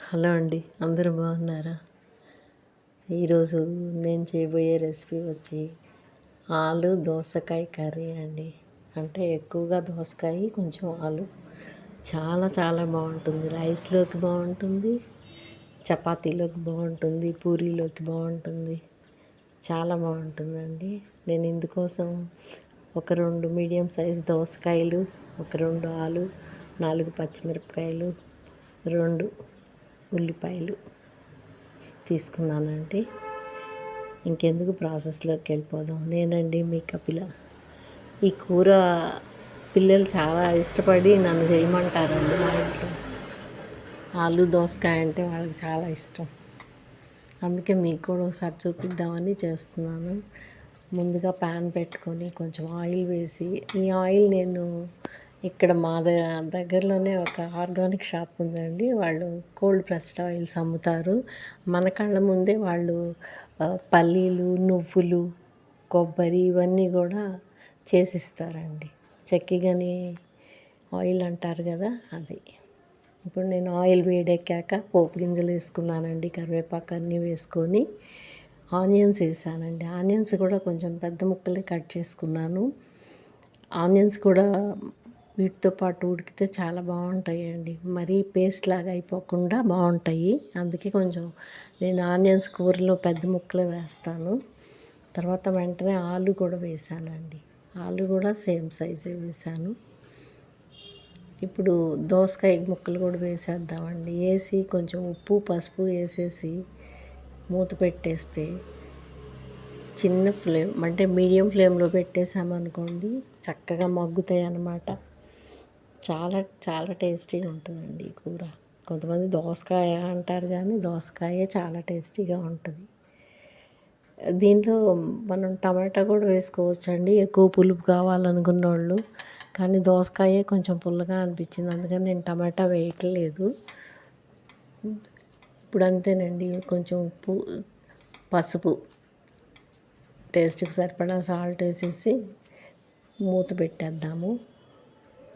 Hello అండి, అందరూ బాగున్నారా? ఈరోజు నేను చేయబోయే రెసిపీ వచ్చి ఆలు దోసకాయ కర్రీ అండి. అంటే ఎక్కువగా దోసకాయ, కొంచెం ఆలు. చాలా చాలా బాగుంటుంది. రైస్లోకి బాగుంటుంది, చపాతీలోకి బాగుంటుంది, పూరీలోకి బాగుంటుంది. చాలా బాగుంటుందండి. నేను ఇందుకోసం ఒక 2 మీడియం సైజ్ దోసకాయలు, ఒక 2 ఆలు, 4 పచ్చిమిరపకాయలు, 2 ఉల్లిపాయలు తీసుకున్నానండి. ఇంకెందుకు ప్రాసెస్లోకి వెళ్ళిపోదాం. నేనండి మీ కపిల. ఈ కూర పిల్లలు చాలా ఇష్టపడి నన్ను చేయమంటారండి. మా ఇంట్లో ఆలు దోసకాయ అంటే వాళ్ళకి చాలా ఇష్టం. అందుకే మీకు కూడా ఒకసారి చూపిద్దామని చేస్తున్నాను. ముందుగా ప్యాన్ పెట్టుకొని కొంచెం ఆయిల్ వేసి, ఈ ఆయిల్ నేను ఇక్కడ మా దగ్గరలోనే ఒక ఆర్గానిక్ షాప్ ఉందండి. వాళ్ళు కోల్డ్ ప్రెస్డ్ ఆయిల్స్ అమ్ముతారు. మన కళ్ళ ముందే వాళ్ళు పల్లీలు, నువ్వులు, కొబ్బరి ఇవన్నీ కూడా చేసిస్తారండి. చెక్కిగని ఆయిల్ అంటారు కదా, అది. ఇప్పుడు నేను ఆయిల్ వేడెక్కాక పోపు గింజలు వేసుకున్నానండి. కరివేపాకు అన్నీ వేసుకొని ఆనియన్స్ వేసానండి. ఆనియన్స్ కూడా కొంచెం పెద్ద ముక్కలే కట్ చేసుకున్నాను. ఆనియన్స్ కూడా వీటితో పాటు ఉడికితే చాలా బాగుంటాయండి. మరీ పేస్ట్ లాగా అయిపోకుండా బాగుంటాయి. అందుకే కొంచెం నేను ఆనియన్స్ కూరలో పెద్ద ముక్కలే వేస్తాను. తర్వాత వెంటనే ఆలు కూడా వేసానండి. ఆలు కూడా సేమ్ సైజే వేసాను. ఇప్పుడు దోసకాయ ముక్కలు కూడా వేసేద్దామండి. వేసి కొంచెం ఉప్పు, పసుపు వేసేసి మూత పెట్టేస్తే చిన్న ఫ్లేమ్ అంటే మీడియం ఫ్లేమ్లో పెట్టేసామనుకోండి, చక్కగా మగ్గుతాయి అన్నమాట. చాలా చాలా టేస్టీగా ఉంటుందండి ఈ కూర. కొంతమంది దోసకాయ అంటారు, కానీ దోసకాయే చాలా టేస్టీగా ఉంటుంది. దీంట్లో మనం టమాటా కూడా వేసుకోవచ్చండి, ఎక్కువ పులుపు కావాలనుకున్న వాళ్ళు. కానీ దోసకాయే కొంచెం పుల్లగా అనిపించింది, అందుకని నేను టమాటా వేయట్లేదు. ఇప్పుడు అంతేనండి. కొంచెం ఉప్పు, పసుపు, టేస్ట్కి సరిపడా సాల్ట్ వేసేసి మూత పెట్టేద్దాము.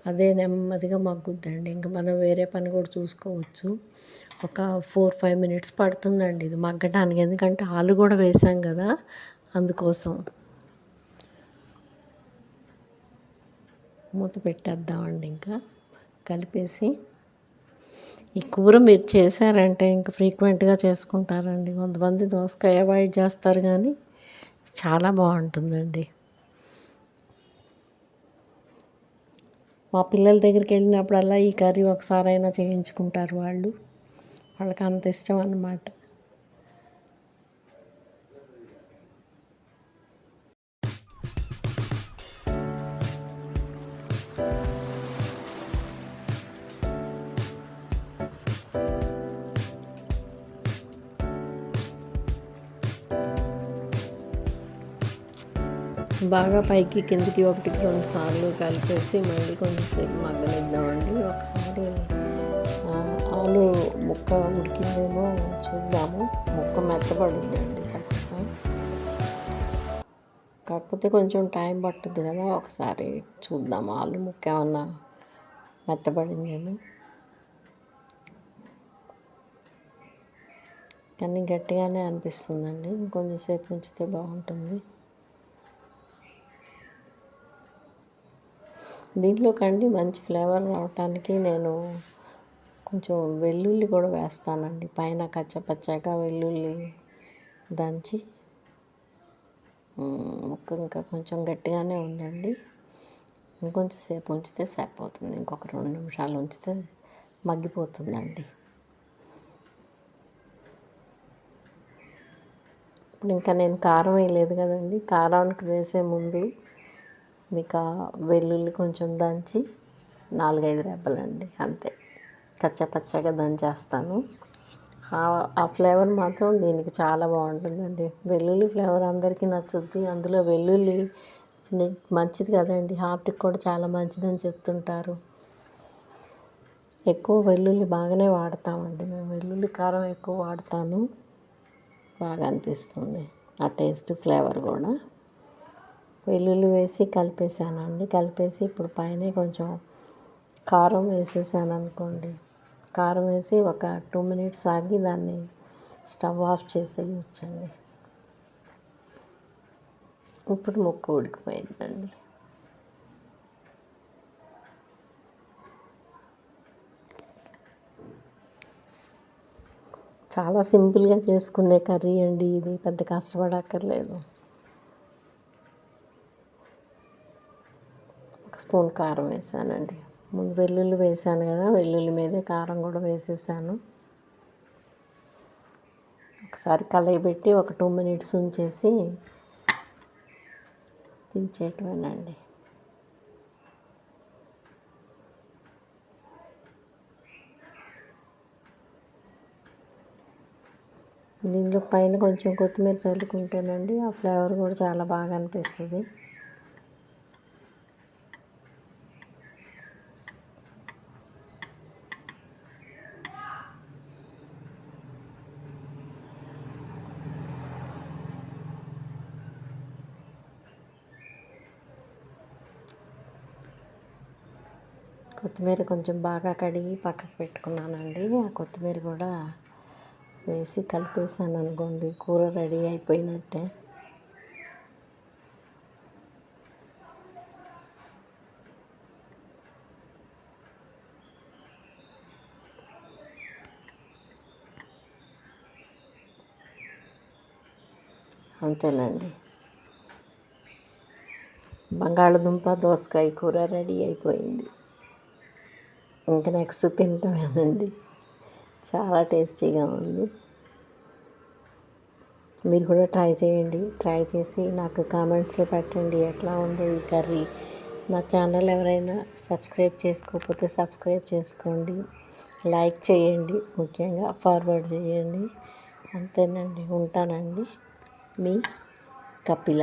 అదే నెమ్మదిగా మగ్గుద్దండి. ఇంకా మనం వేరే పని కూడా చూసుకోవచ్చు. ఒక 4-5 మినిట్స్ పడుతుందండి ఇది మగ్గడానికి, ఎందుకంటే ఆలు కూడా వేసాం కదా, అందుకోసం. మూత పెట్టేద్దామండి. ఇంకా కలిపేసి ఈ కూర మీరు చేశారంటే ఇంకా ఫ్రీక్వెంట్గా చేసుకుంటారండి. కొంతమంది దోసకాయ అవాయిడ్ చేస్తారు, కానీ చాలా బాగుంటుందండి. మా పిల్లల దగ్గరికి వెళ్ళినప్పుడల్లా ఈ కర్రీ ఒకసారైనా చేయించుకుంటారు వాళ్ళు. వాళ్ళకి అంత ఇష్టం అన్నమాట. బాగా పైకి కిందికి 1-2 సార్లు కలిపేసి మళ్ళీ కొంచెంసేపు మగ్గనిద్దామండి. ఒకసారి ఆలు ముక్క ఉడికిందేమో చూద్దాము. ముక్క మెత్తపడుద్దండి చక్కగా. కాకపోతే కొంచెం టైం పట్టుద్ది కదా, ఒకసారి చూద్దాం ఆలు ముక్క ఏమన్నా మెత్తపడిందేమో. కానీ గట్టిగానే అనిపిస్తుందండి. ఇంకొంచెం సేపు ఉంచితే బాగుంటుంది. దీంట్లోకండి మంచి ఫ్లేవర్ రావటానికి నేను కొంచెం వెల్లుల్లి కూడా వేస్తానండి. పైన కచ్చపచ్చగా వెల్లుల్లి దంచి. ముక్క ఇంకా కొంచెం గట్టిగానే ఉందండి. ఇంకొంచెం సేపు ఉంచితే సరిపోతుంది. ఇంకొక 2 నిమిషాలు ఉంచితే మగ్గిపోతుందండి. ఇప్పుడు ఇంకా నేను కారం వేయలేదు కదండి. కారానికి వేసే ముందు మీకు వెల్లుల్లి కొంచెం దంచి 4-5 రెబ్బలండి, అంతే. కచ్చపచ్చగా దంచేస్తాను. ఆ ఫ్లేవర్ మాత్రం దీనికి చాలా బాగుంటుందండి. వెల్లుల్లి ఫ్లేవర్ అందరికీ నచ్చుద్ది. అందులో వెల్లుల్లి మంచిది కదండి, హార్ట్కి కూడా చాలా మంచిదని చెప్తుంటారు. ఎక్కువ వెల్లుల్లి బాగానే వాడతామండి మేము. వెల్లుల్లి కారం ఎక్కువ వాడతాను. బాగా అనిపిస్తుంది ఆ టేస్ట్, ఫ్లేవర్ కూడా. వెల్లుల్లి వేసి కలిపేసానండి. కలిపేసి ఇప్పుడు పైన కొంచెం కారం వేసేసాను అనుకోండి. కారం వేసి ఒక 2 మినిట్స్ ఆగి దాన్ని స్టవ్ ఆఫ్ చేసేయచ్చండి. ఇప్పుడు ముక్క ఉడికిపోయిందండి. చాలా సింపుల్గా చేసుకునే కర్రీ అండి ఇది, పెద్ద కష్టపడక్కర్లేదు. ఒక స్పూన్ కారం వేసానండి. ముందు వెల్లుల్లి వేసాను కదా, వెల్లుల్లి మీదే కారం కూడా వేసేసాను. ఒకసారి కలయి పెట్టి ఒక 2 మినిట్స్ ఉంచేసి దించేయటమేనండి. దీంట్లో పైన కొంచెం కొత్తిమీర చల్లుకుంటానండి, ఆ ఫ్లేవర్ కూడా చాలా బాగా అనిపిస్తుంది. కొత్తిమీర కొంచెం బాగా కడిగి పక్కకు పెట్టుకున్నానండి. ఆ కొత్తిమీర కూడా వేసి కలిపేసాను అనుకోండి, కూర రెడీ అయిపోయినట్టే. అంతేనండి, బంగాళదుంప దోసకాయ కూర రెడీ అయిపోయింది. ఇంకా నెక్స్ట్ తింటామేనండి. చాలా టేస్టీగా ఉంది. మీరు కూడా ట్రై చేయండి. ట్రై చేసి నాకు కామెంట్స్లో పెట్టండి ఎట్లా ఉందో ఈ కర్రీ. నా ఛానల్ ఎవరైనా సబ్స్క్రైబ్ చేసుకోకపోతే సబ్స్క్రైబ్ చేసుకోండి, లైక్ చేయండి, ముఖ్యంగా ఫార్వర్డ్ చేయండి. అంతేనండి, ఉంటానండి. మీ కపిల.